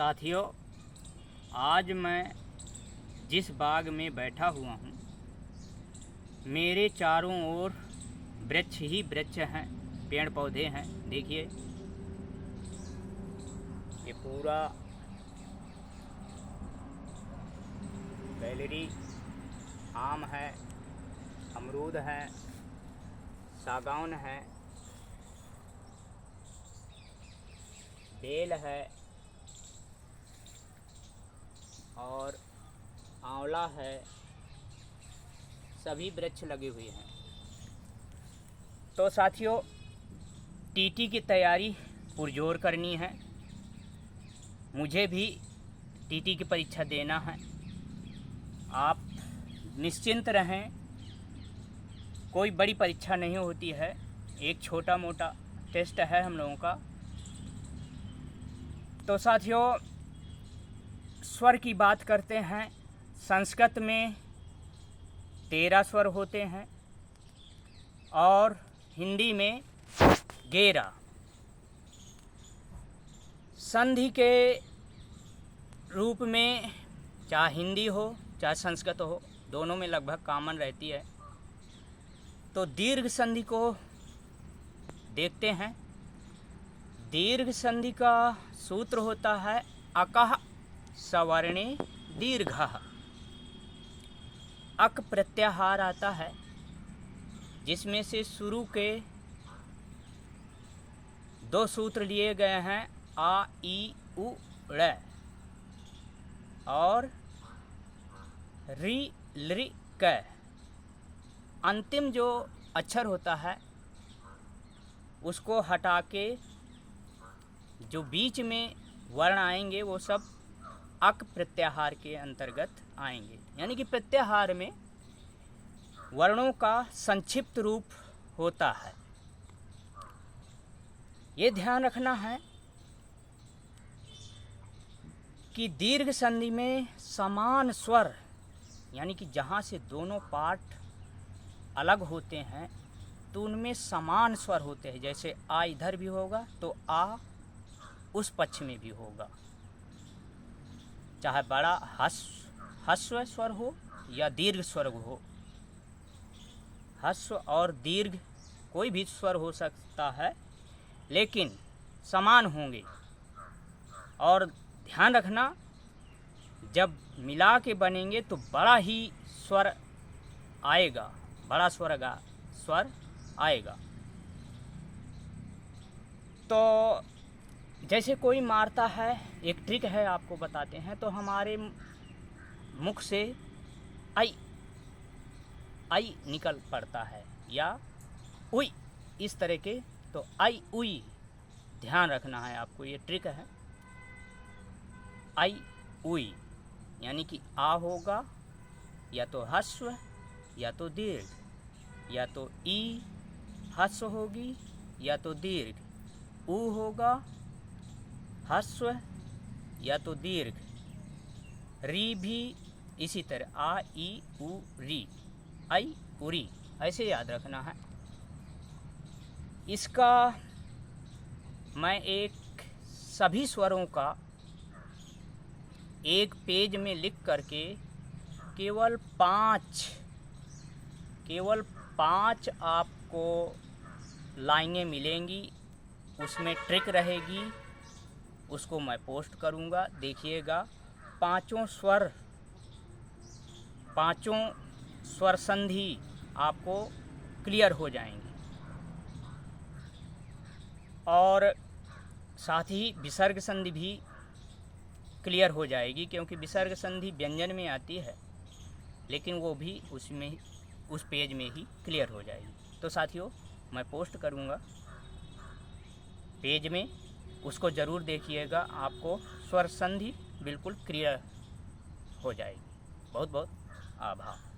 साथियों, आज मैं जिस बाग में बैठा हुआ हूँ, मेरे चारों ओर वृक्ष ही वृक्ष हैं, पेड़ पौधे हैं। देखिए, ये पूरा गैलरी आम है, अमरूद है, सागौन है, बेल है और आंवला है। सभी वृक्ष लगे हुए हैं। तो साथियों, टीटी की तैयारी पुरजोर करनी है। मुझे भी टीटी की परीक्षा देना है। आप निश्चिंत रहें, कोई बड़ी परीक्षा नहीं होती है, एक छोटा मोटा टेस्ट है हम लोगों का। तो साथियों, स्वर की बात करते हैं। संस्कृत में 13 स्वर होते हैं और हिंदी में 11। संधि के रूप में चाहे हिंदी हो चाहे संस्कृत हो, दोनों में लगभग कॉमन रहती है। तो दीर्घ संधि को देखते हैं। दीर्घ संधि का सूत्र होता है अकः सवर्णे दीर्घः। अक प्रत्याहार आता है, जिसमें से शुरू के 2 सूत्र लिए गए हैं, आ ई उ ड़ और रि लृ क। अंतिम जो अक्षर होता है उसको हटा के जो बीच में वर्ण आएंगे वो सब अक प्रत्याहार के अंतर्गत आएंगे। यानी कि प्रत्याहार में वर्णों का संक्षिप्त रूप होता है। ये ध्यान रखना है कि दीर्घ संधि में समान स्वर, यानी कि जहाँ से दोनों पार्ट अलग होते हैं तो उनमें समान स्वर होते हैं। जैसे आ इधर भी होगा तो आ उस पक्ष में भी होगा, चाहे बड़ा ह्रस्व स्वर हो या दीर्घ स्वर हो। ह्रस्व और दीर्घ कोई भी स्वर हो सकता है, लेकिन समान होंगे। और ध्यान रखना, जब मिला के बनेंगे तो बड़ा ही स्वर आएगा, बड़ा स्वर आएगा। तो जैसे कोई मारता है, एक ट्रिक है, आपको बताते हैं। तो हमारे मुख से आई आई निकल पड़ता है या उई, इस तरह के। तो आई उई ध्यान रखना है आपको, ये ट्रिक है। आई उई यानी कि आ होगा या तो ह्रस्व या तो दीर्घ, या तो ई ह्रस्व होगी या तो दीर्घ, ऊ होगा ह्रस्व या तो दीर्घ, री भी इसी तरह, आ ई उ री, आई उरी, ऐसे याद रखना है। इसका मैं एक सभी स्वरों का एक पेज में लिख करके केवल 5 आपको लाइनें मिलेंगी, उसमें ट्रिक रहेगी, उसको मैं पोस्ट करूँगा। देखिएगा, पांचों स्वर संधि आपको क्लियर हो जाएंगी। और साथ ही विसर्ग संधि भी क्लियर हो जाएगी, क्योंकि विसर्ग संधि व्यंजन में आती है, लेकिन वो भी उसमें उस पेज में ही क्लियर हो जाएगी। तो साथियों, मैं पोस्ट करूँगा पेज में, उसको ज़रूर देखिएगा, आपको स्वर संधि बिल्कुल क्लियर हो जाएगी। बहुत बहुत आभार।